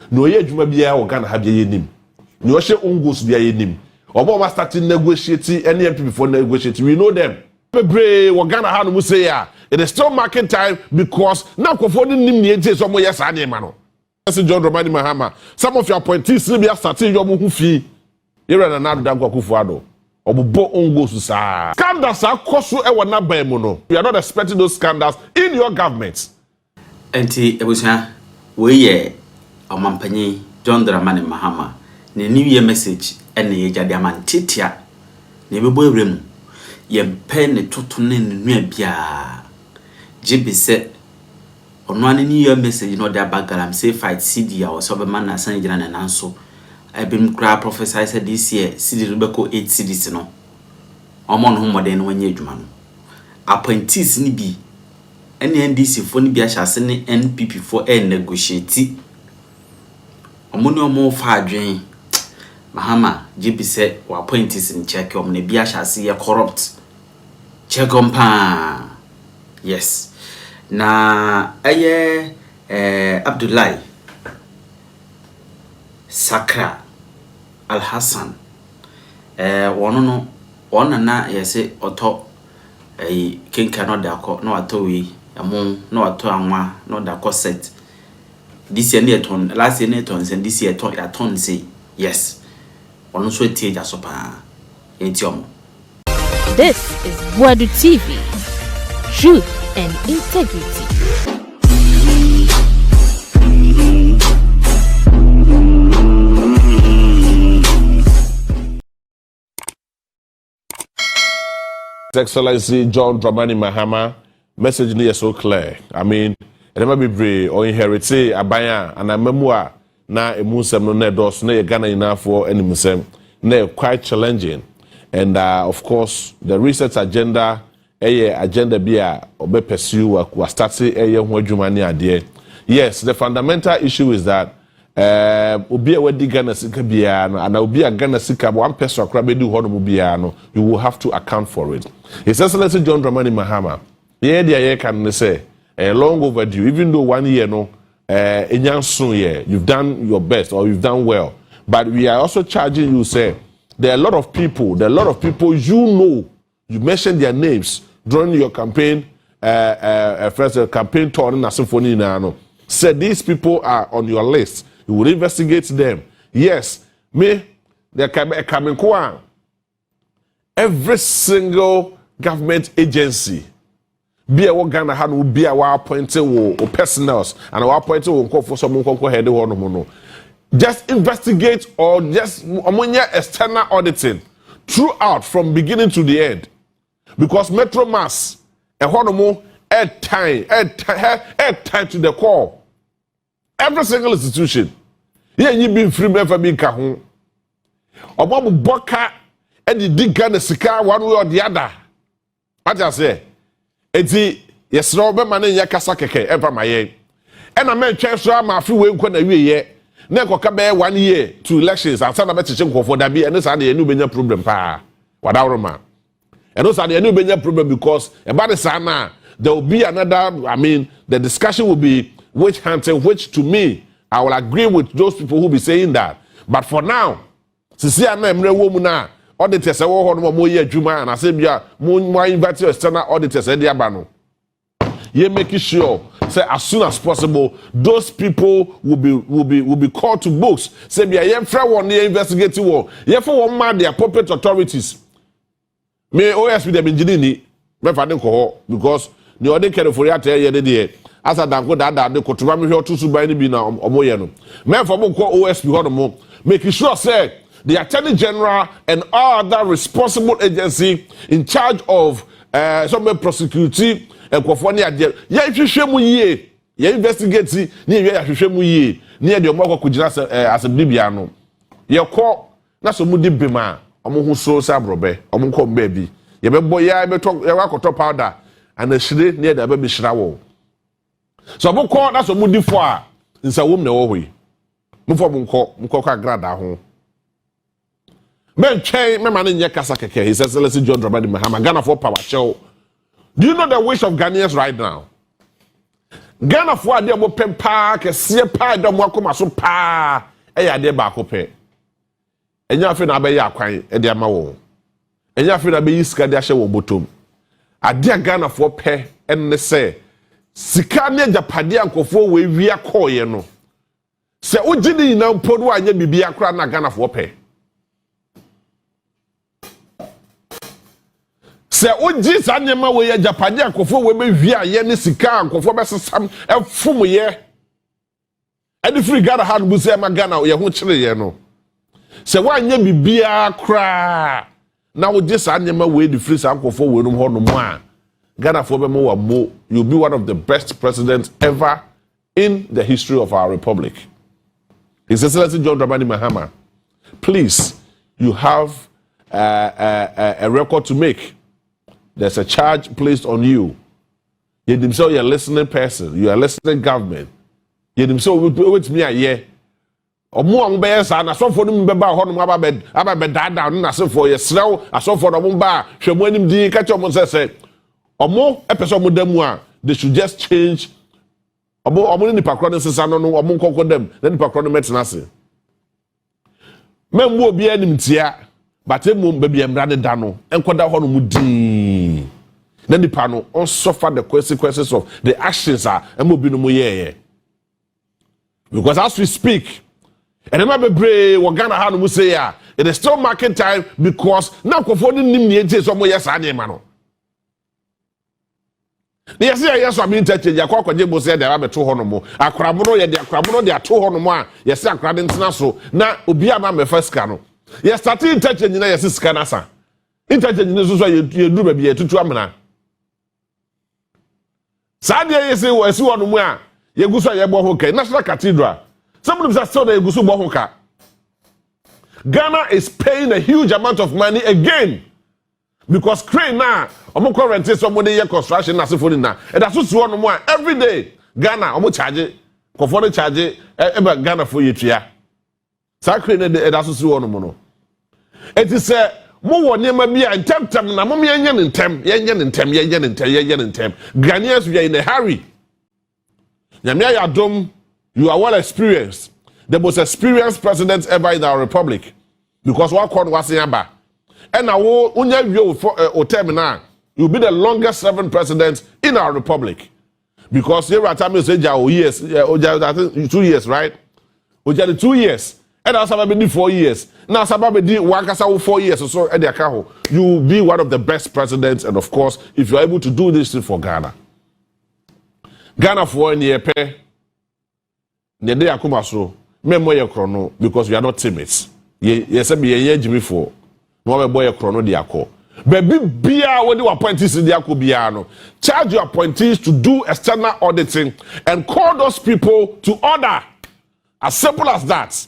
no ye adwuma bia o Ghana ha bia yenim no hye ongos bia yenim omo ma starting negotiate any NPP for negotiate we know them bebre wo Ghana ha no mu say ya it is still market time because na kwofo ni nim ne ete so mo yes ade ma no John Dramani Mahama some of your appointees be starting your hu fi yere na na do kwakufu ado obobo ongos sa scandals akoso e wo na ban mu no we are not expecting those scandals in your government enti ebusa we ye omampanyi John Dramani Mahama ne new year message ene ye jade amantitia ne bebo ewrem ye mpe ne toto ne nua bia jibise ono ani new year message no da bagalam say fight CD or so be man na san gina na nanso I been cry prophesy said this year CD rebeko 8 CDs no omo no modern no wanye adwuma no appointees ni bi ene NDC fo ni bi ahase ne NPP for negotiate omo ni omo fa adwen Mahama jibise wa appointees in check omo ne bi ahase ye corrupt check on pa yes na aye Abdullahi Sakra Al Hassan wono no na yese oto kenka no da ko no ato wi amo no ato anwa no da ko set this year neton last year neton and this year ton say yes wono so tie ja so pa entiom. This is Boadu TV, truth and integrity. His Excellency John Dramani Mahama, message is so clear. I mean, it never be brave or inherit abaya and a memoir na emusem no nedos na Ghana enough for any musem na quite challenging. And of course, the research agenda, agenda be obe pursue wa start say ho adwuma ni ade. Yes, the fundamental issue is that obi a wedi Ghana sika bia no and obi a Ghana sika one person akra be do ho no bia no you will have to account for it. His Excellency John Dramani Mahama ye can say long overdue even though 1 year no you've done your best or you've done well, but we are also charging you say there are a lot of people you know, you mentioned their names during your campaign first campaign tour na symphony na no said these people are on your list. You will investigate them. Yes, they're coming. Every single government agency, be a Ghana hand will be our appointed or personnels and our appointed will call for someone who head on. Just investigate or just external auditing throughout from beginning to the end. Because Metro Mass, a honomo, add time to the core. Every single institution. Yeah, you been free never be kahun. Obabu boka and the digger the sika one way or the other. What I say? Eti yes no be man ya kasa keke ever my ye. And a man chance ma free we nkwa na ye. Na koka be 1 year to elections and sana be cheche for that be and say dey no benya problem pa. Wadawroma. And also dey no benya problem because about the sana there will be another, I mean, the discussion will be which hunting, which to me, I will agree with those people who be saying that. But for now, since I am a woman, auditors, I want more year, Juma, and I say, yeah, more invite your external auditors, and you're making sure, say, as soon as possible, those people will be called to books. Say, yeah, one year investigating war. Yeah, for one man, the appropriate authorities. May OSP them in because the other care for that year, as I don't go that the Kotumami here to Subani be now Omoyano. Men for OSP Honomo, making sure say the Attorney General and all other responsible agency in charge of some prosecuting and Kofonia. Yeah, if you show me ye investigate near you show me near the Omoko Kujina as a Bibiano. Your call that's a moody bema, Omo so sabrobe, Omo baby. You be boy, I be talk, you top powder. And the shade near the baby shrawo. So I'm call that's a moody for in some woman away. Move for Munko grada home. Men chain, my man in Yakasaka, he says, let's see John Dramani Mahama, Ghana for power show. Do you know the wish of Ghanaians right now? Ghana for ade mo pem pa kese pa da mo akoma so pa eya ade ba ko pe enya afi na abeya akwan e de ama wo enya afi na be yiska de ahye wo botom ade Ghana for pe enne se sika ne japade ankofo we wia koye no se ogidi na mpodo anya bibia akra na Ghana for pe se oji sa nyema we ya japade ankofo we be wia ye ne sika ankofo be sesam efum ye ade free Ghana ha bu se ma Ghana ye ho kire ye no se wanya bibia akra na oji sa nyema we di free sa ankofo we no ho no mo a Ghana for mo, you'll be one of the best presidents ever in the history of our republic. His Excellency John Dramani Mahama, please, you have a record to make. There's a charge placed on you. You themselves, you're a listening person. You are a listening government. You themselves, with me, yeah. Omo an be sa na so for no be ba ho no aba be dada no na so for yesrew aso for no ba hwemu anim di ka che omo se omo epeso omo damu a they should just change omo ni pakro no sesa no omo nkoko dem na ni pakro no metina se memwo obi anim tia but emu be bia mra ne da no enkoda ho no mudi na ni pa no on suffer the consequences of the actions emu bi no mo ye because as we speak and remember bre we Ghana ha no mu say ya it is still market time because na kofo ni nim nie tie so mo yes ade ma no yes yes so am interchange akwaje bo say there abeto ho no mo akramono ye de akramono de ato ho no mo a yes akrade ntena so na obi ama me first no yes start interchange na yes sika na sa interchange ni so ye duru ba bi ye tutu amena sa de yes esi ho no mo a ye gu so ye bo ho kai National Cathedral. Some of them still they go so bohoka. Ghana is paying a huge amount of money again because crane now omo current somebody here construction na sefoni na e da so so no mo every day Ghana omo charge kofo charge e Ghana for yetua sa crane e da so so no mo no it is mo wo nema bia ntem na mo yenye ntem Ghanaians we are in a hurry. Nyamia ya dom. You are well experienced, the most experienced president ever in our republic, because what corn was yamba. And now, you'll be the longest serving president in our republic, because here at time you say, yes, 2 years, right? 2 years, and also maybe 4 years. Now, somebody 4 years or so, and you'll be one of the best presidents, and of course, if you're able to do this thing for Ghana, Ghana for any pay. The day akuma so memo ye krono because we are not teammates ye say be ye jimi for no be boy krono de akọ baby bia we the appointees de akọ bia no charge your appointees to do external auditing and call those people to order, as simple as that.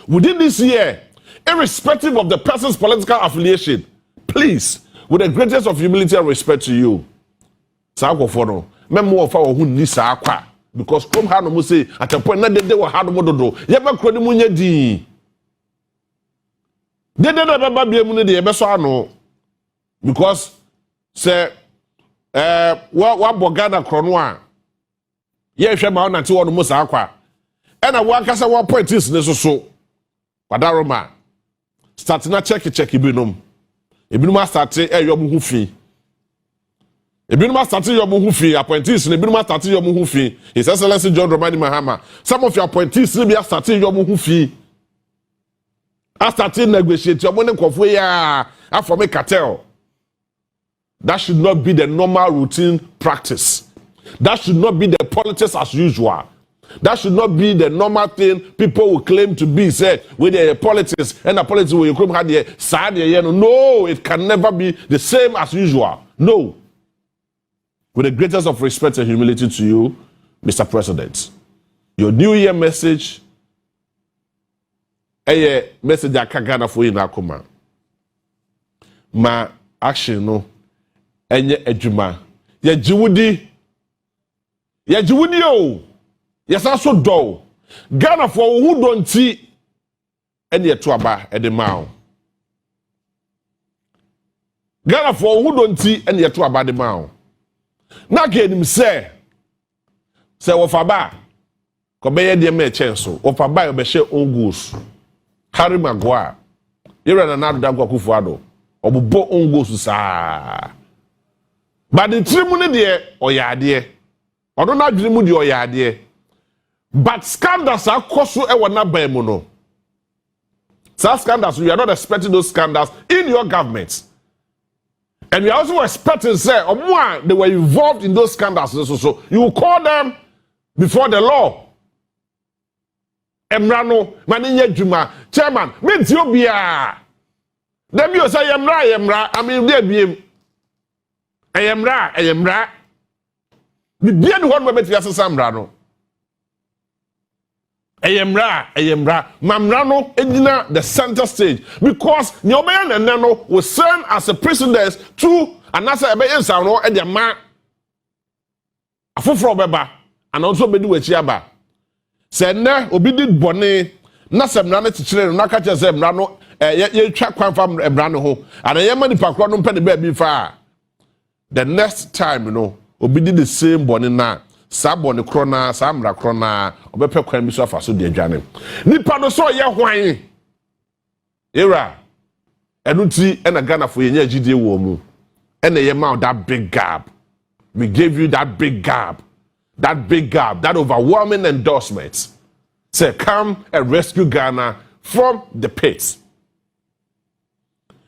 Within this year, irrespective of the person's political affiliation, please, with the greatest of humility and respect to you, sa akọ for no memo of our hu ni sa akwa. Because come ha no mo say at a point na de wo ha no mo dodo ye ba kro ni mo nya di de na ba bia mu ne de ye be so ano because say wa Ghana kro no a ye hwe ma na te wo no mo sa akwa e na wo akasa wo appointees ne so padaroma start na check ibinom start yo mo hu fi Ebinuma started your muhufi, appointees, Ebinuma started your muhufi. His Excellency John Dramani Mahama. Some of your appointees will be starting your muhufi. I started negotiate your money for me cartel. That should not be the normal routine practice. That should not be the politics as usual. That should not be the normal thing people will claim to be said with the politics and the politics will come had the side. No, it can never be the same as usual. No. With the greatest of respect and humility to you, Mr. President, your New Year message, a message that Ghana for you in Akuma. Ma action no, enye ejuma. Ye jiwudi o. Yes, also do. Ghana for who don't see any tuaba at the mouth. Ghana for who don't see any tuaba at the mouth. Na ke nim say Say Wofaba, Kobeye de me chenso, Wofaba obeshe own goals. Harry Maguire, you ran another Dagwa Kufuado, Obubo own goals sa. But the trimune dear, or ya dear, or don't not dream or ya dear. But scandals are cost you ever not by mono. Such scandals, we are not expecting those scandals in your government. And we are also expecting, say, they were involved in those scandals. So you will call them before the law. Emrano, Maninya Juma, Chairman, Mintubia. Then you say, Emra, I mean, there be him. I am ra. The beard one moment, yes, Samrano. I am ra. Mamrano Edina the center stage because Nyoman and Nano will serve as a precedent to another Sano and the man a full beba and also be do a chiaba. Send obedient bonnet, Nasam Nana to children, Nakacha Zemrano, ye track from Brano home, and I am money for Cronum Penny Baby Fire. The next time, obedient the same bonnet now. Sabon krona samra krona obepe kwan bi so afa so de adwane nipa no so ye hwan era enuti na Ghana for yenya gide wo mu na ye ma that big gap. We gave you that big gap, that overwhelming endorsement. Say come and rescue Ghana from the pits.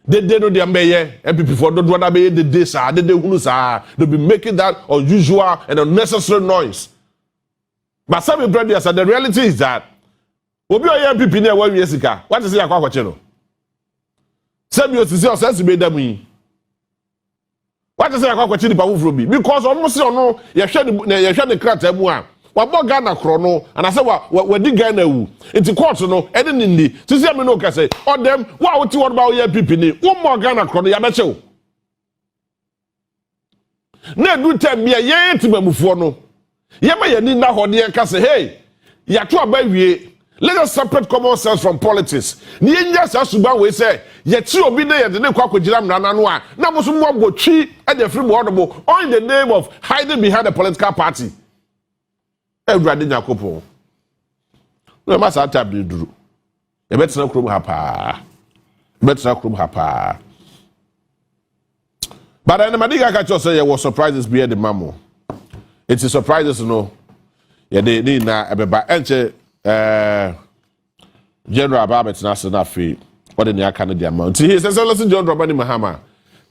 They know they are mayor, NPP for don't want to be the this, they'll be making that unusual and unnecessary noise. But some brothers, the reality is that we'll be a NPP near 1 year ago. What is your question? Some years to see us as made them. What is your question from me? Because almost you know, you share the crack. What Ghana chrono and I say what did Ghana wu into court no and in the to see me no can say or them what about your people one more Ghana chrono ya beche na do time me ye ti mamufo no ye ma ye ni na hode en ka say hey ya to aba wie let us separate common sense from politics ni nya sa suban we say ye ti obi na ye de ne kwa kwagira mrana no a na mo so mo botwi e de free board all in the name of hiding behind a political party. Everybody Jacopo. No matter what you do. You better not come hapa. But I never say was surprises behind the mamo. It's a surprises, Yeah, they need na ebeba enche General Babet National Fee. What in the Canadian amount? He says, listen, John Robani Mahama.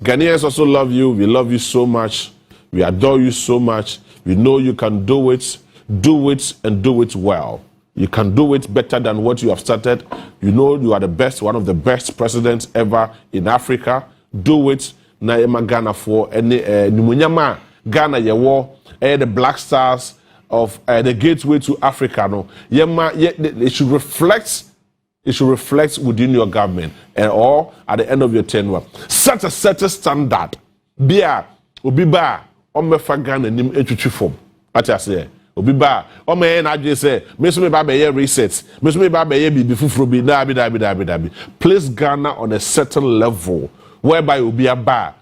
Ghanaians also love you. We love you so much. We adore you so much. We know you can do it. Do it and do it well. You can do it better than what you have started. You know you are the best, one of the best presidents ever in Africa. Do it. Na ema Ghana for any Nimunyama Ghana yewo the Black Stars of the gateway to Africa. No, it should reflect. It should reflect within your government and or at the end of your tenure. Set a certain standard. Bia obiba omefa Ghana nim etwitwi form. What I say. Obiba o me na adwe say me so me ba be reset me so me ba be bibi fufuro bi dabi place Ghana on a certain level whereby obi aba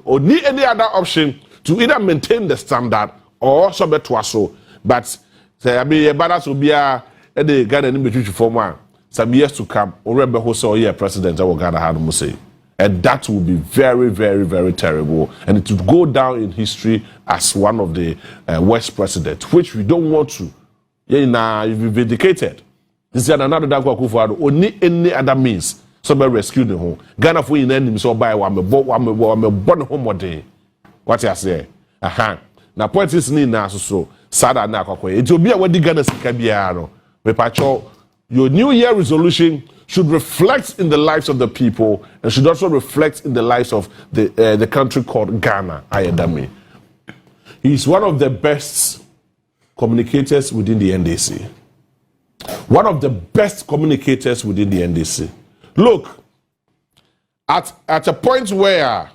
or need any other option to either maintain the standard or so beto so but say abi e balance obi a e de Ghana ni betwitwi form a some years to come orebe ho say oye president of Ghana ha no say. And that will be very, very, very terrible. And it will go down in history as one of the worst presidents, which we don't want to. Yeah, you've been vindicated. This is another Dagwa Kufuado. Only any other means. Somebody rescue the home. Ghana for in enemies so by one born home one day. What I say? Aha. Now, point is now so sad na kwakwe. It will be a wedding Ghana sikabiano. Me pacho. Your New Year resolution should reflect in the lives of the people and should also reflect in the lives of the country called Ghana, Ayadami. He's one of the best communicators within the NDC. One of the best communicators within the NDC. Look, at a point where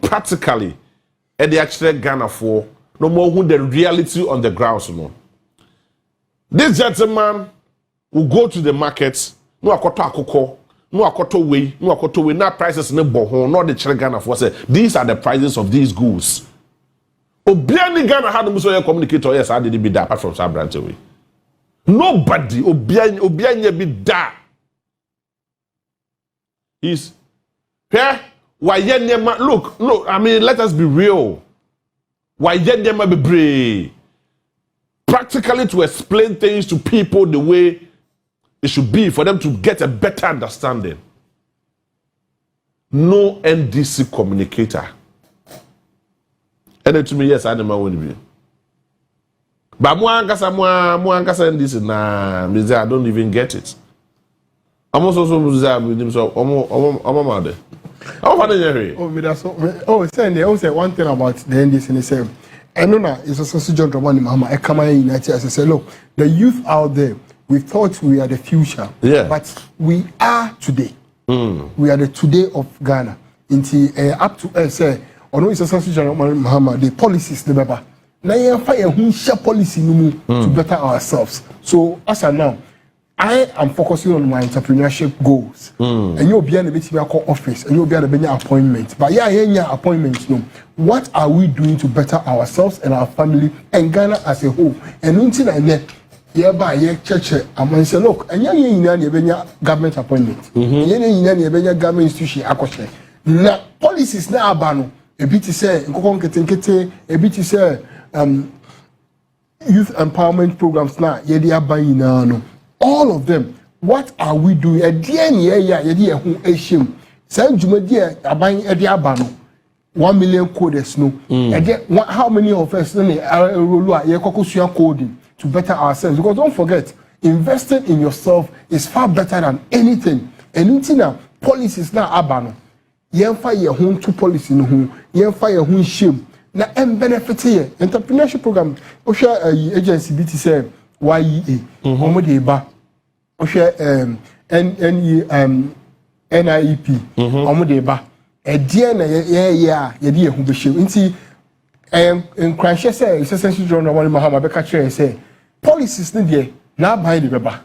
practically and they actually Ghana for no more who the reality on the ground. This gentleman will go to the markets, no akoto akoko, no akoto way, no prices no bohon, no the Ghana for say these are the prices of these goods. Obiani Ghana had a communicator, yes, I didn't be that apart from some branch away. Nobody, Obiani be that. Is here, why look, I mean, let us be real. Why be brave? Practically to explain things to people the way it should be for them to get a better understanding. No NDC communicator. And to me, yes, I never will be. But Muangasa NDC na I don't even get it. I'm also say one thing about the NDC and say, I know now it's a John Dramani Mahama. I come in United. I say, look, the youth out there, we thought we are the future, but we are today. We are the today of Ghana. Up to say, or no, it's a John Dramani Mahama. The policies, the baba. Now you find a share policy to better ourselves. So as of now, I am focusing on my entrepreneurship goals. And you'll be in a bit of office, and you'll be in a appointment. But appointments. No, what are we doing to better ourselves and our family and Ghana as a whole? And until I net, by church, I'm going to say, look, and you're government appointment. You're government institution. Now, policies now abano. A bit to say, a bit to say, youth empowerment programs now. No. All of them, what are we doing? At the end, San Jumadia abang edi abano 1 million coders no. How many of us are coding to better ourselves? Because don't forget, investing in yourself is far better than anything. And now policies now abano. Yen fa ye home to policy no ho. Yen fa ye home shame. Na benefit here. Entrepreneurship program. Osha agency BT say YEA. Omode ba. NIEP omode ba edie na ye hu be hyew nti nkranhye say essential journal Dramani Mahama be ka kire say policies ne de na aban de beba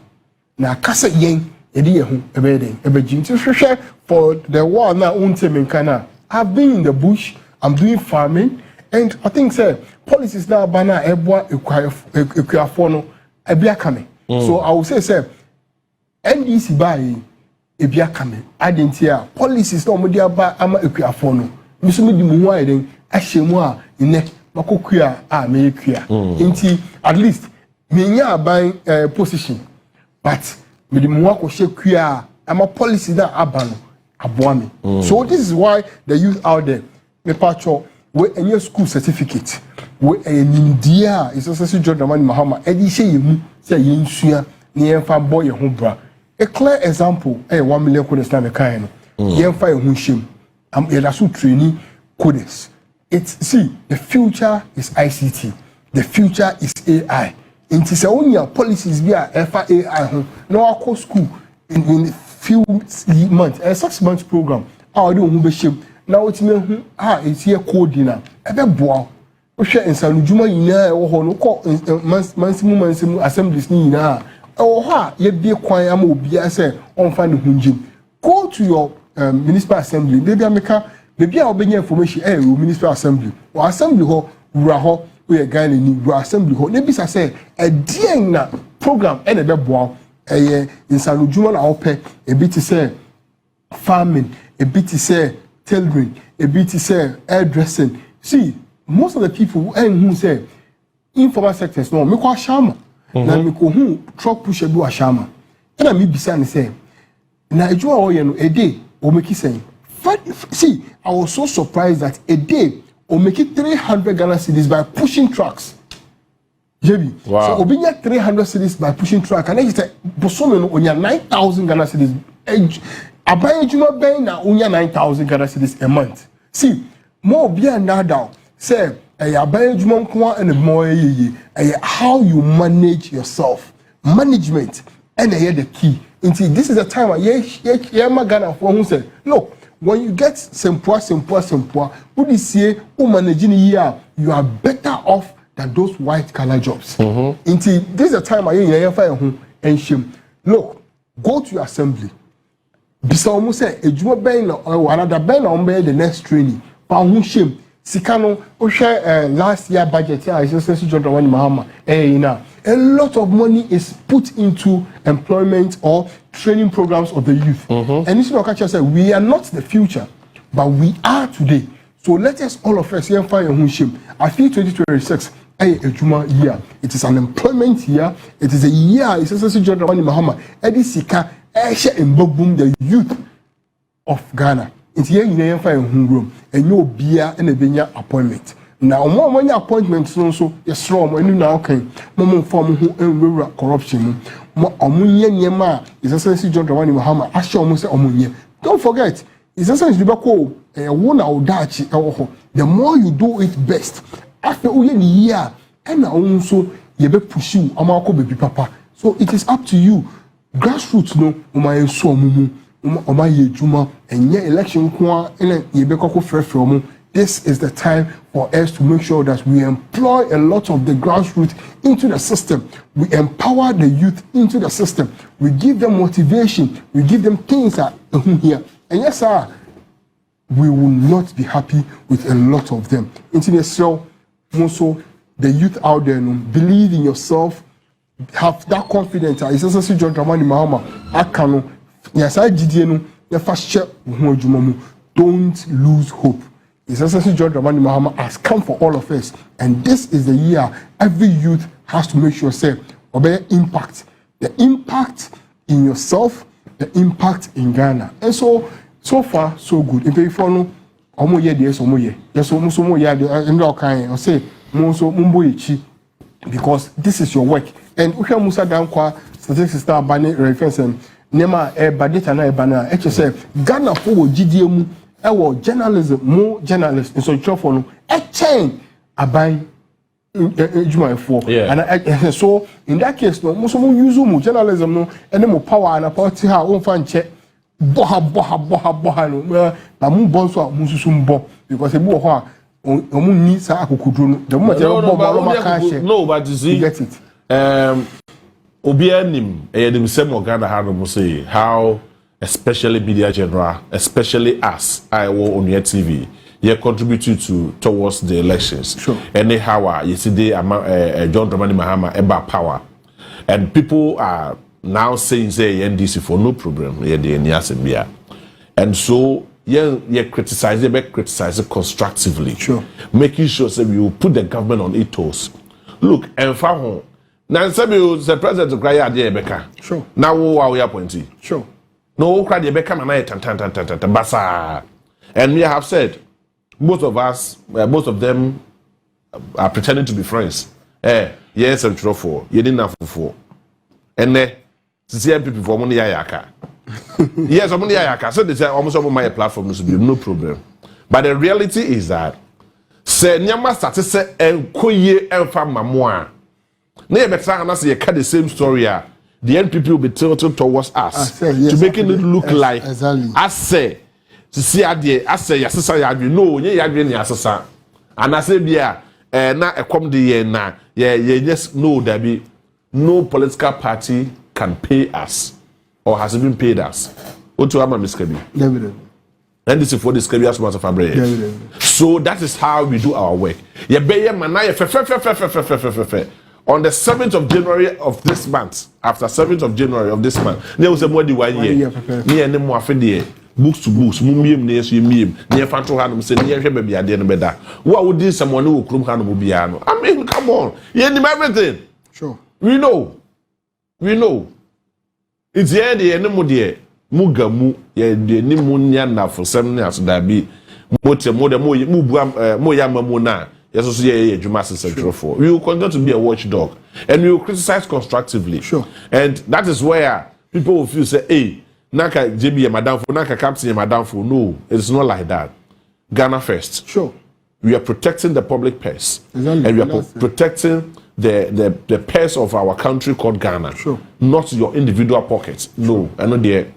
na kasa yen ye hu ebe den ebe gi nti hwehwe for the war na untemenka na I've been in the bush, I'm doing farming, and I think say policies na bana eboa ekuafo no ebia kame. So I will say NDC by ebia kame adentia policies no modi aba ama ekuafo no miso medi mu ho ayden ahyemu a ine makokua a me ekua nti at least me nya aban position but medi mu akɔhye kua ama policy na aba no aboa me. So this is why the youth out there me pacho we any school certificate we in India is also John Dramani Mahama edi hye yemu say yensua na yemfa boy ye ho bra. A clear example, 1 million coders na me kan no. Yemfa ye ho hyem. Am so training coders. See, the future is ICT. The future is AI. It is only policies be a AI ho. No akọ school in few months, a 6 months program. How do you be shape? Now it's me it's here coding na. Ebe boa. O hwe nsanu djuma yina e wo ho no ko mansimu assemblies ni yina. Oh ha ye be kwan am obi say on find the hunjim. Go to your municipal assembly. Maybe America, maybe I'll bring information municipal assembly. Or assembly ho wura ho we Ghana ni wura assembly ho. Maybe say a dear na program and a boa insanu djuma na ope a bit to say farming, a bit to say tailoring, a bit to say hairdressing. See, most of the people who say informal sectors no me kwa shama. Na me ko hu truck pusher bi wa shama. Na me bisa ne say na ejo a oye no a day o make sen. See, I was so surprised that a day o make 300 Ghana cedis by pushing trucks. Jebi. Wow. So obinya 300 cedis by pushing truck and then he said bosome no onya 9,000 Ghana cedis. Abaye juma ben na onya 9,000 Ghana cedis a month. See, more bia na down. Say about how you manage yourself. Management and the key. This is a time where look, when you get simple, who is say who managing here, you are better off than those white collar jobs. This is a time where and shame. Look, go to your assembly. Bisa almost say a juma ben or another ben on the next training. Shame. Sikano, last year budget, John Dramani Mahama, a lot of money is put into employment or training programs of the youth. And this is what I said, we are not the future, but we are today. So let us all of us here find a shame. I feel 2026 a Juma year. It is an employment year. It is a year. It's also John Dramani Mahama. Eddie Sika, Esha and Bogbum, the youth of Ghana. It's here in the fire room, and no beer and a vineyard appointment. Now, more money appointments also, yes, strong, and you now can, Mamma form who and corruption. More Yema is essentially John Dramani Mahama, I show almost Omunya. Don't forget, it's essentially Bako, a one out dachi. The more you do it best, after a year, and also you be pursue Amako baby papa. So it is up to you. Grassroots no, my so mumu. And election this is the time for us to make sure that we employ a lot of the grassroots into the system. We empower the youth into the system. We give them motivation. We give them things that here. And yes, sir, we will not be happy with a lot of them. Also, the youth out there, believe in yourself, have that confidence. It's also John Dramani Mahama. Yes, I did don't lose hope. It's essentially John Dramani Mahama has come for all of us, and this is the year every youth has to make sure say obey impact. The impact in yourself, the impact in Ghana. And so far so good. In fact, for no omo ye yes omo ye. Yes omo ye and all kind or say so mumbo ichi because this is your work. And we can Musa Dankwa statistics start banning reference and Nema badita na ebana say Ghana for GDM journalism more journalists in so for no chain aban Juma for and so in that case no most use journalism no and more power and party ha on fan check boha no na mu bonso mususumbo because e bu ho omu ni sa akokudro no the moment no but you see get it Obianim, the same organ that had say how, especially media general, especially us, I will on your TV, you contributed towards the elections. Sure. Anyhow, yesterday, John Dramani Mahama about power, and people are now saying say NDC for no problem. And so you criticize it constructively. Sure. Making sure that we will put the government on its toes. Look, and for now, the president of Kraya Beka. Sure. Now, we are appointee. Sure. No, Kraya Beka and I basa. And we have said, most of them are pretending to be friends. Yes, I'm true for. You didn't have for. And then, NPP for money ayaka. Yes, money ayaka. So they say almost all my platform should be no problem. But the reality is that, say, Nyama started say, and koye and famamoa. Now, the same story. The NPP will be tilted towards us to make it look like I say to see I say yes, I no, yes, and I say yeah, now a come the year now, yeah, just know that be no political party can pay us or has even paid us. What to have my miscarry? And this is for this career as much of a so that is how we do our work. Yeah, be manaya on the 7th of January of this month, after 7th of January of this month, there was a more than 1 year. Me and them more books to books, mumium near near Fanto Hanum, say near baby at the end of that. What would this someone who Krum Hanum Biano? I mean, come on, you end everything. Sure. We know. It's the end, the animal dear. Mugamu, ye the Nimunya for 7 years that be more yama mona. Yes, also yeah, Jumas is central for. We will continue to be a watchdog, and we will criticize constructively. Sure. And that is where people will feel say, "Hey, Naka JB and Madam for Naka Captain and Madam for." No, it's not like that. Ghana first. Sure. We are protecting the public purse, exactly. And we are protecting the purse of our country called Ghana. Sure. Not your individual pockets. No, I know there.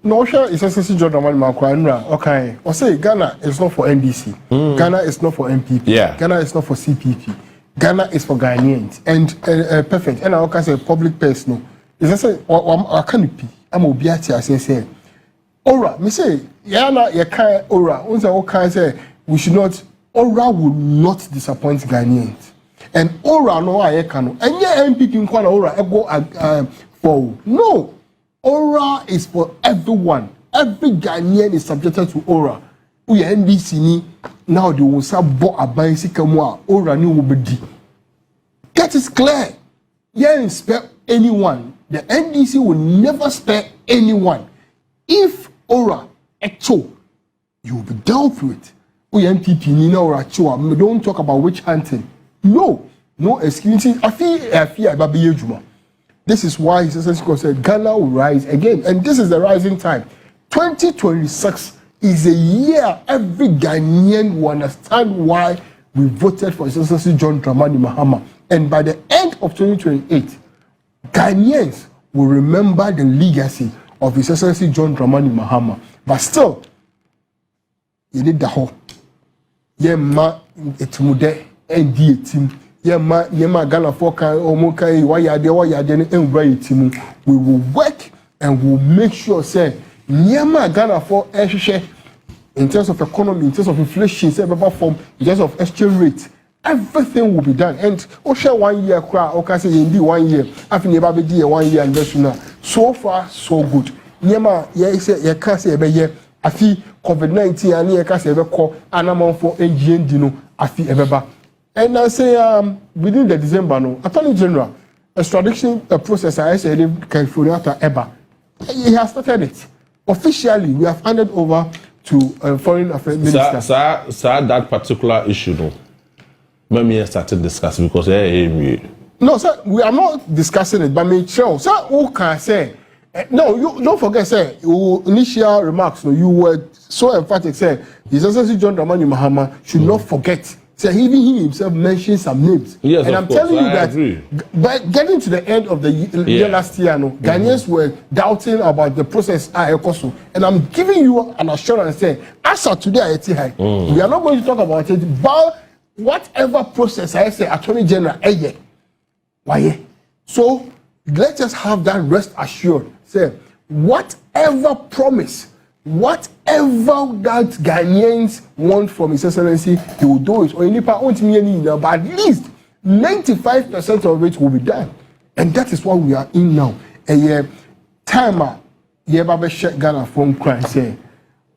No, sure, it's a John Dramani Mahama. Okay. Or say Ghana is not for NDC. Ghana is not for NPP. Yeah. Ghana is not for CPP. Ghana is for Ghanaians. And perfect. And I can say public person. It's a I can't be. I'm obiati. I say. Ora, me say, Yana, you can't. Ora, once I can say we should not Ora will not disappoint Ghanaians. And Ora no I can. And yeah, NPP in Ora go for no. Ora is for everyone. Every Ghanaian is subjected to Ora. We NDC ni now they will say bo abansi kamwa Ora ni will be. That is clear. Yeah, spare anyone. The NDC will never spare anyone. If Ora echo, you will be dealt with. We NPP ni na Ora chua. Don't talk about witch hunting. No excuse. I fear Babi Yejuma. This is why His Excellency said Ghana will rise again, and this is the rising time. 2026 is a year every Ghanaian will understand why we voted for His Excellency John Dramani Mahama, and by the end of 2028, Ghanaians will remember the legacy of His Excellency John Dramani Mahama. But still, you need the whole. Yeah, etumude endi etim. Yeah, Ghana for omokai why you there and right team. We will work and we'll make sure say Nyama Ghana for in terms of economy, in terms of inflation, form, in terms of exchange rate, everything will be done. And share 1 year cry, okay, say indeed 1 year. After never be 1 year anniversary. So far, so good. Nyama, you can't say a I feel COVID-19 and you can't say a call an amount for NGN Dino, I feel ever. And I say, within the December, Attorney General, extradition process, I said, California to EBA. He has started it. Officially, we have handed over to Foreign Affairs Minister. Sir, that particular issue, no. When we started discussing, because no, sir, we are not discussing it, but me sure. Sir, who can say? No, you don't forget, sir. Your initial remarks, you were so emphatic, sir. His Excellency John Dramani Mahama should not forget. So even he himself mentioned some names. Yes, and I'm telling you that by getting to the end of the year last year, Ghanaians were doubting about the process. And I'm giving you an assurance saying, as of today, we are not going to talk about it, but whatever process I say, Attorney General, why? So let us have that rest assured. Say, whatever promise, whatever that Ghanaians want from His Excellency, he will do it. Or in but at least 95% of it will be done. And that is what we are in now. A time Yeba shut Ghana from crime say,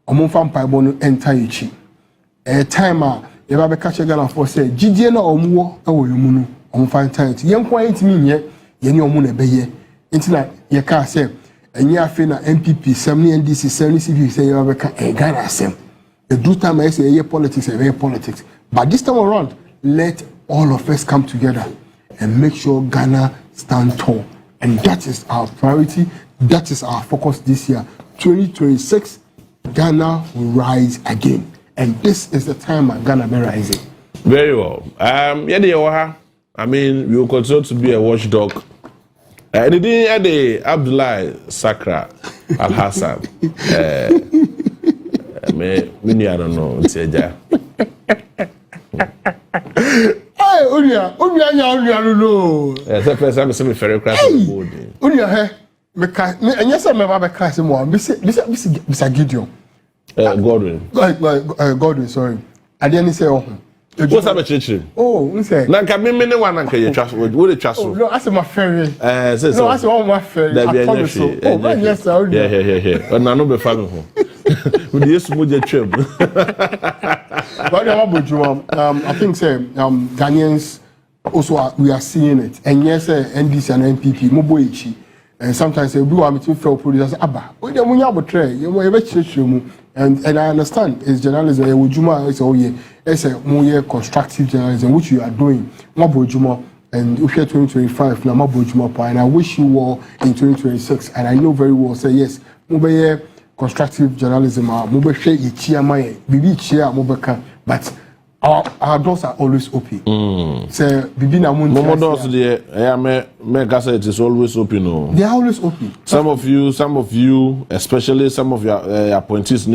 Omonfam Paibono enter Ichi. A time Yeba catch Ghana for say, Gidiana Omo, Yumunu, Omfan Tight. Young quiet me yet, Yenny Omune Beye. Until I can't say. And you have NPP, 70 NDC, 70 CP, say you have a Ghana Sem. The do time I say politics, politics. But this time around, let all of us come together and make sure Ghana stand tall. And that is our priority. That is our focus this year. 2026, Ghana will rise again. And this is the time Ghana will be rising. Very well. I mean, we will continue to be a watchdog. And the Abdullah Sakra Al Hassan. I don't know. Hey, Unia, no. That's the first time I see me very crash on the board. Unia, and yes, I'm a class in one. Mr. Gideon. Godwin, sorry. I didn't say, what's up, Churchill? Oh, say. Nanka, me one uncle, you trust with the trust. No, I said my ferry. No, I said all my ferry. I promise so. Oh, yes, sir. Yeah. But now, no, be family home. With the smooth trip. But I think, say, Ghanaians also we are seeing it. And yes, NDC and NPP, Moboichi. And sometimes they do want to feel producers. Abba, we don't want to betray. You ever church you. And I understand it's journalism. Ujuma is all year. It's a more constructive journalism which you are doing. Mabojuma and if you're 2025 now Mabojuma and I wish you all in 2026. And I know very well say yes. Mobile constructive journalism. Mobile share ichia bibi chia mobile but our doors are always open. So bibi na mun. Momo doors there. Me say it is always open. No. They are always open. Some of you, especially some of your appointees,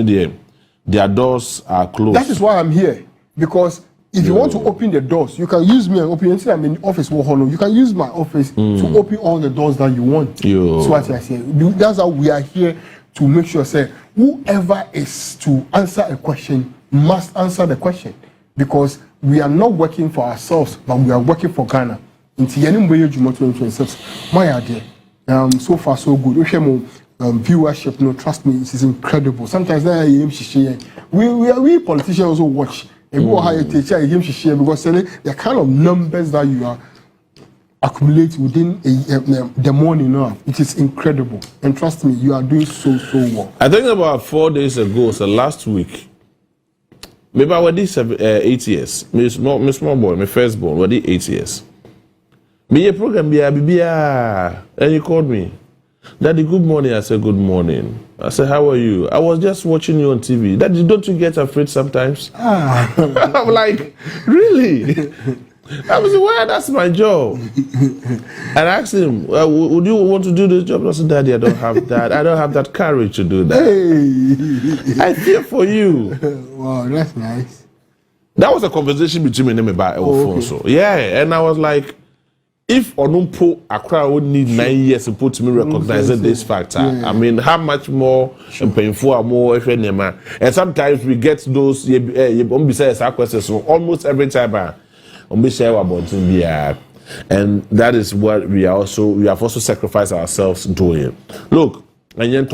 their doors are closed. That is why I'm here. Because if you want to open the doors, you can use me and open. Until I'm in the office, you can use my office to open all the doors that you want. That's what I say. That's how we are here to make sure, say, whoever is to answer a question must answer the question. because we are not working for ourselves, but we are working for Ghana. Into any way, Jumo 2026. My idea. So far so good. Viewership, no, trust me, it is incredible. Sometimes we politicians also watch. And we will hire teacher because the kind of numbers that you are accumulate within the morning now, it is incredible. And trust me, you are doing so well. I think about 4 days ago, so last week, maybe I was 8 years. My small boy, my firstborn, was 8 years. Me a program and he called me. Daddy, good morning. I said, good morning. I said, how are you? I was just watching you on TV. Daddy, don't you get afraid sometimes? I'm like, really? I was like, well, that's my job. And I asked him, would you want to do this job? I said, Daddy, I don't have that. I don't have that courage to do that. Hey. I fear for you. Wow, that's nice. That was a conversation between me and him about Alfonso. Okay. Yeah, and I was like, if Onumpo Accra would need 9 years to put me recognizing this factor, I mean, how much more painful or more if any man? And sometimes we get those questions almost every time. And that is what we have also sacrificed ourselves doing. Look, there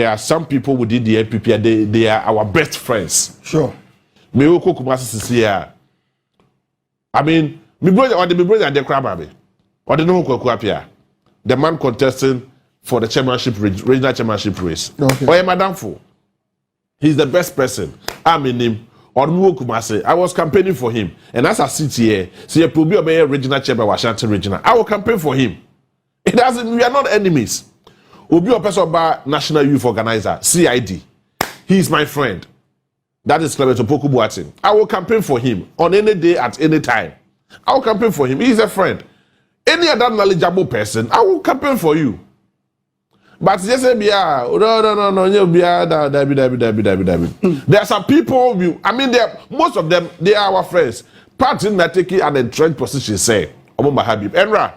are some people within the NPP, they are our best friends. Sure. I mean, my brother the crab or the man contesting for the chairmanship, regional chairmanship race. Okay. Or Madam Fo. He's the best person. I'm in him. Or I was campaigning for him. And as I sit here, see a probably be a regional chairman Washington regional. I will campaign for him. It doesn't, we are not enemies. We'll be a person about National Youth Organizer, CID. He is my friend. That is Clement Opoku Boateng. I will campaign for him on any day at any time. I will campaign for him. He is a friend. Any other knowledgeable person, I will campaign for you. But yes, no. There are some people. I mean, most of them. They are our friends. Party na taking an entrenched position. Say, Omoma Habib, Enra.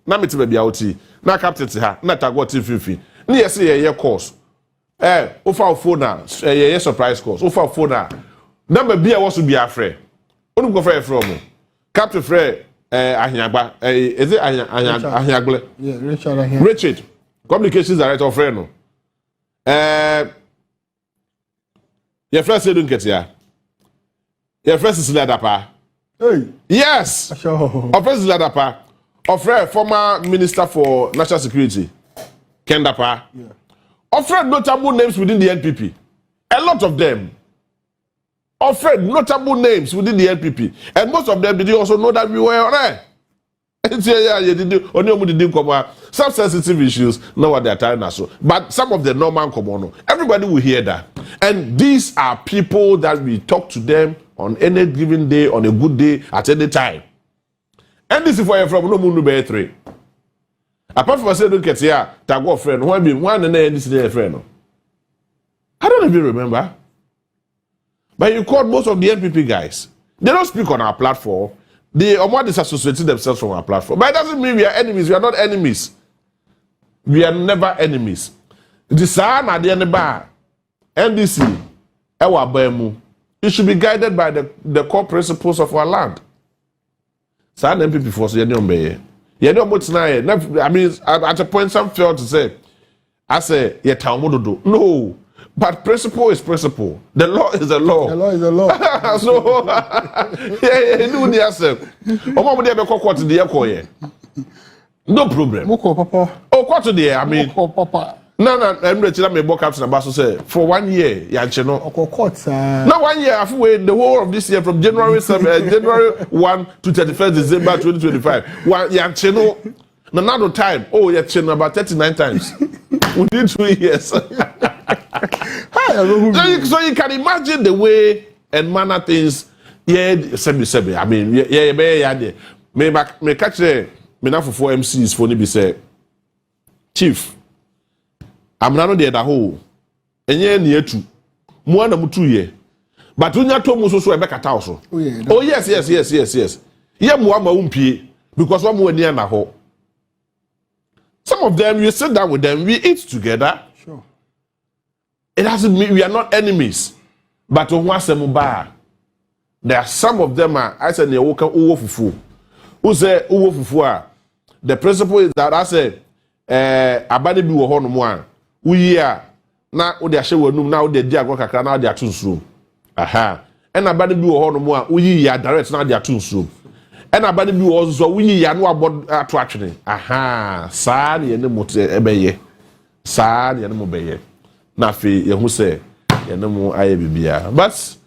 Na me tibe biauti. Na captain ha. Na tagwa tififi. Ni yesi ye course. Ofa phone na. Ye surprise course. Ofa phone na. Number be was to be a friend. Onu go friend from. Captain friend. Ahiagba. Is it Ahiagble? Yeah, Richard Ahiagba. Richard. Communications director of friend. Your first say don't get here. Your first is Ladapa. Hey. Yes. Sure. Our first is Ladapa. Our friend, former minister for national security, Kendapa. Yeah. Our friend, notable names within the NPP. A lot of them. Our friend, notable names within the NPP. And most of them, did you also know that we were there? Some sensitive issues, know what they're telling us. But some of the normal common, everybody will hear that. And these are people that we talk to them on any given day, on a good day, at any time. And this is where you're from no moon be 3. Apart from saying, look at here, Tago friend, one and then this is a friend. I don't even remember. But you called most of the NPP guys. They don't speak on our platform. They are more disassociating themselves from our platform. But it doesn't mean we are enemies. We are not enemies. We are never enemies. The Sahara at the end of the bar, NDC, it should be guided by the core principles of our land. Sahara NPP force, you don't be. You don't what's I mean, at a point, some failed to say, I say, no. But principle is principle. The law is the law. The law is the law. So, do the answer. No problem. Papa. Oh, what today? I mean, Papa. No, I'm ready to make captain about to say for 1 year, Yancheno. No, 1 year, I've waited the whole of this year from January 1 to 31st December 2025. Yancheno, another time. Oh, Yancheno about 39 times. Within 2 years. So you can imagine the way and manner things. Yeah, semi. I mean, yeah. Me catch me now for 4 MCs for be say, Chief. I'm not there the whole. And yeah, near 2. More than 2 years. But when you told me so, I back at house. Oh yes. Yeah, Muama Umpi because one more near na ho. Some of them, you sit down with them, we eat together. Sure. It doesn't mean we are not enemies. but on one bar, there are some of them I said they walk over fufu. Who say over fufu? The principle is that I say abade bi wo ho no mo a we are na wo de ahye wanum na wo de di agwa kakra na wo de atunsuo aha and abade bi wo ho no mo a we ya direct na de atunsuo and abade bi wo zo we ya no abod ato atwene aha saa ne ne mo ebeye saa ne mo beye na fi ye hu say ye ne mo aye bibia but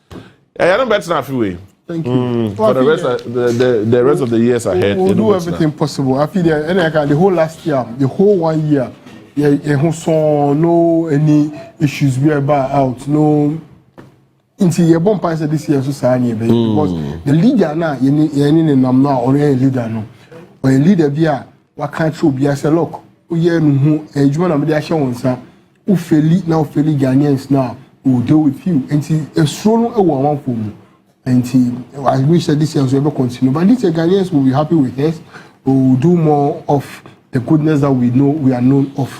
I don't bet na fi we. Thank you. For the rest of the rest of the years ahead, we'll do everything possible. I feel the whole last year, the whole 1 year, no any issues we about out, no. Into your bomb pass this year, society because the leader now, you need now or a leader no, or a leader via what can't you be as a look? We are who a German of the Asian sir, who fail now, fail Ghanaians now will deal with you. And it's a strong one for me. And I wish that this year will ever continue. But this year, Ghanaians will be happy with us. We will do more of the goodness that we know, we are known of.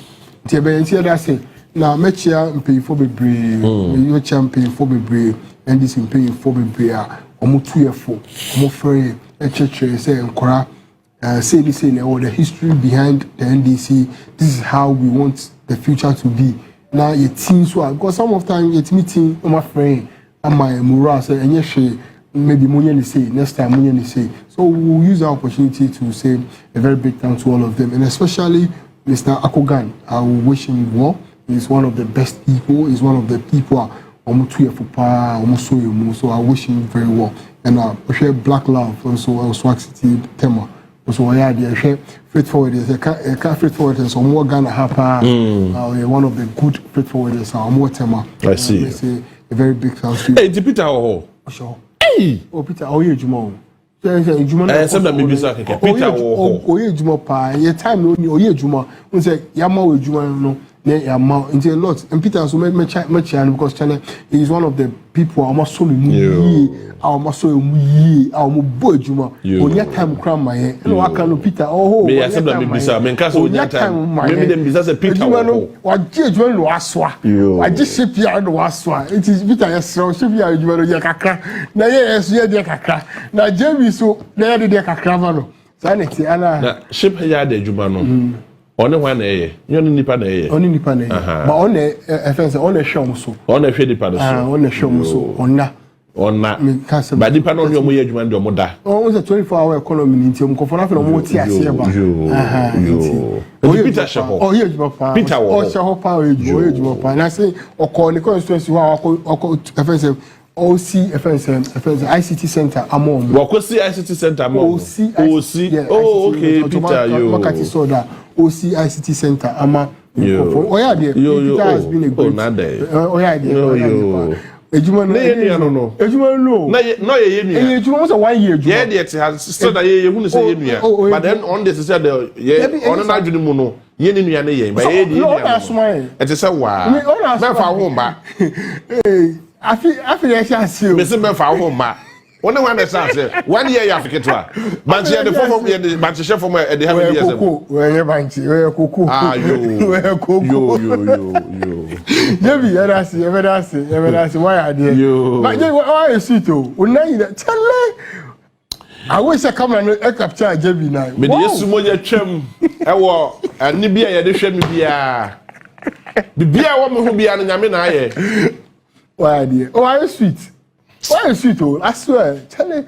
Now, make sure I'm paying for the brave. Your champion for the brave. And this is paying for the brave. I'm 2 years for. I'm afraid a church say, say this in all the history behind the NDC. This is how we want the future to be. Now, your team, so because some of the time, it's meeting, I'm afraid. My morale say, and yes, maybe Munyan say next time Munyan say. So we'll use the opportunity to say a very big thanks to all of them, and especially Mr. Akogan. I will wish him well. He's one of the best people. He's one of the people so I wish him very well. And I share Black Love also Swag City Tema. So I share straightforward. I can't straightforward and so more Ghana happen. One of the good straightforwarders. More Tema. I see. A very big thanks to you. Hey, Peter Oho. Sure. Hey. Oh, Peter, how are you, Jumo? Some that maybe so. Peter Oho. Oh, you, Jumo, pa. Your time no, oh, you, Jumo. We say, Yama, we Jumo, no. Yeah, into a lot. And Peter also made much because China is one of the people I must so me. I must so me. I am boy Juma. On your time, cram my head. No, I can't Peter. Oh, me I said that maybe sir. Men cast on your time. Maybe them business Peter. What did you know? I just ship you no aswa. It is Peter. Yes, so ship you no ya kakra. Na yes, ya de kakra. Na Jamie so na de kakra no. Sanity ana. Na ship ya de Juma no. One one eh, you only nipa na eh. Only nipa na eh. But on offense, on show so. On hwe nipa so. On show so. Onna. But nipa no yo mo ye adwuma de omoda. On the 24-hour economy nti o mkofo na fe no mo ti ase ba. Yo. Peter Sheho. Oh, here Juma pa. Peter wo. Oh, Sheho pa o Juma pa. Na say oko ni constituency ho oko offense OC ICT Center among. Wakosi ICT Center among. OC. Oh, okay, Peter yo. Makati soda. OC ICT Center ama. Yo. Peter has been a great. Yo. Ejuma no. Ejuma no. No ye nua. Ejuma was a 1 year. Yeah, it has still that ye hu say ye nua. But then on this said the ye on na dwene mu no. Ye ni nua na ye. But ye di nua. It is say wa. Me fa ho mba. Afi ye sha see o. Me se me fa ho mba. One that say 1 year you Africa to her. But the form of the but chef from the have years. Where banchi, where kuku. Ah, yo. Never see. Why are there? But why is it too? I wish I come and capture JB now. Me dey sumo ye twam. Ewo ani bia ye de hwe me bia. Bibia wo me ho bia no nyame na aye. Why are there? Oh, I sweet. Why is it all? I swear. Tell me,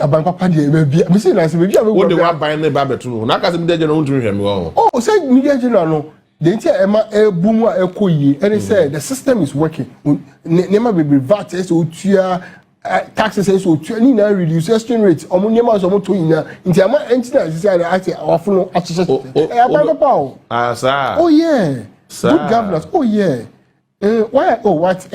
about Papa, baby. I'm saying, I said, maybe I will. What do I buy in the Babaton? Now, because I'm dead, you don't do him well. Oh, say, Media General. They tell Emma a boom a koyi, and they said the system is working. Never be reverted to taxes, so to reduce exchange rates. Or Munyamas or Motoina. Into my engineer, I say, our full access. Ah, sir. Oh, yeah. Good governance. Oh, yeah. Why? Oh, what?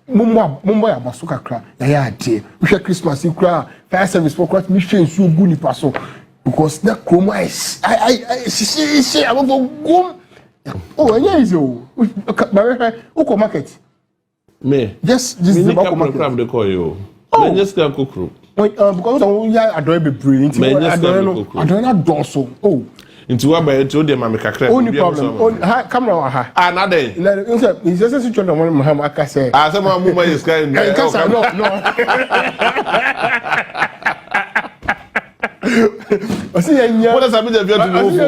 Mumbai abasuka kra ya ade we Christmas kra fire service for Christmas mission so good ni paso because that chroma is I see I'm go oh yeah is o uko market me just the market they call you me just can cook because we ya adore be brain I don't know so oh Into what by to the Mamma Cacra. Only problem. Camera or her. Ah, not day. It's just a situation of Muhammad Akase. As a woman is kind No. I see a what does I mean? If you have to move,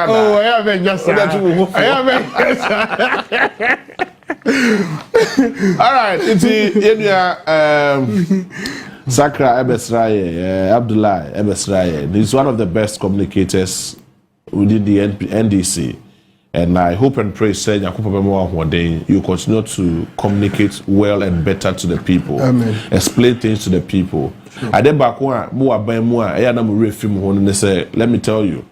oh, I have a just. I have all right, it's Sakra Ebesraye, Abdullah Ebesraye. He's one of the best communicators within the NDC. And I hope and pray, say, you continue to communicate well and better to the people. Amen. Explain things to the people. I did back one, let me tell you.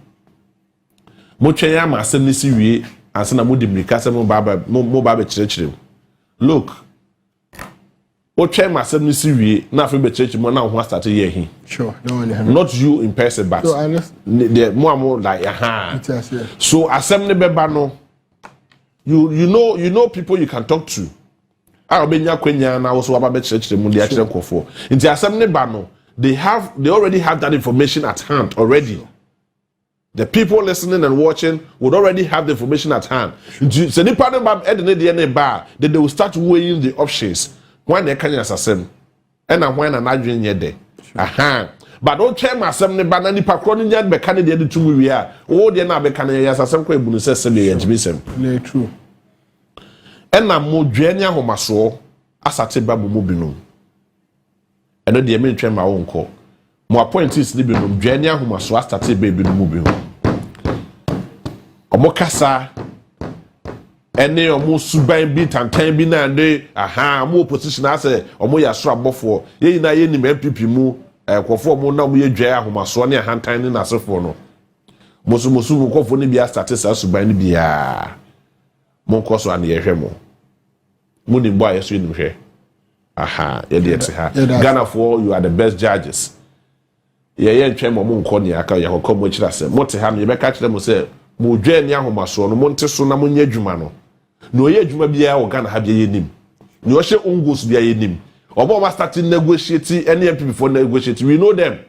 Look, sure, not you in person, but the more like so assembly bebano, you know people you can talk to. I be kwenya na also about church the mundi actually for. In the assembly bano, they already have that information at hand already. The people listening and watching would already have the information at hand. So the part about they will start weighing the options when they can assassin. And when an adjourn yet there. Aha. But don't tell my assembly ban any patronin yet be candidate to we are. Oh, they're not be candidate as a some quay bonus and true. And I'm more genia homaso as a babu mobinum. And then the main train my own call. More appointees living room, Genia who must start baby moving. Omokasa, any almost subain beat and 10 bin and day, aha, more position as a Omoya strap before. Ye na ye ni MPP mu, conform more now we jaya who must one hand tiny as a phono. Mosu go for Nibia status as subain bia. Moncoso and the Ejemo. Mooney boy, as you here. Aha, Ghana for you are the best judges. Ye ntwem mo nkɔ aka ye hokɔ mo kyira sɛ mote ha no ye bɛka kyerɛ mo sɛ mo dwa ni ahomaso no monte so na monye adwuma no na oye adwuma bia wo Ghana ha bia ye nim ni o hye ungos bia ye nim obo ma start negotiate any NPP for negotiate we know them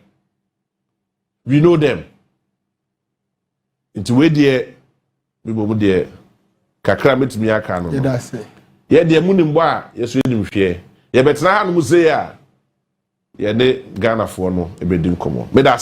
into we there we mo there kakra metumi aka no ye there mu nim bo a ye so nim hwe ye betena ha no mu sei a ye ne Ghana for no ebedim komo me da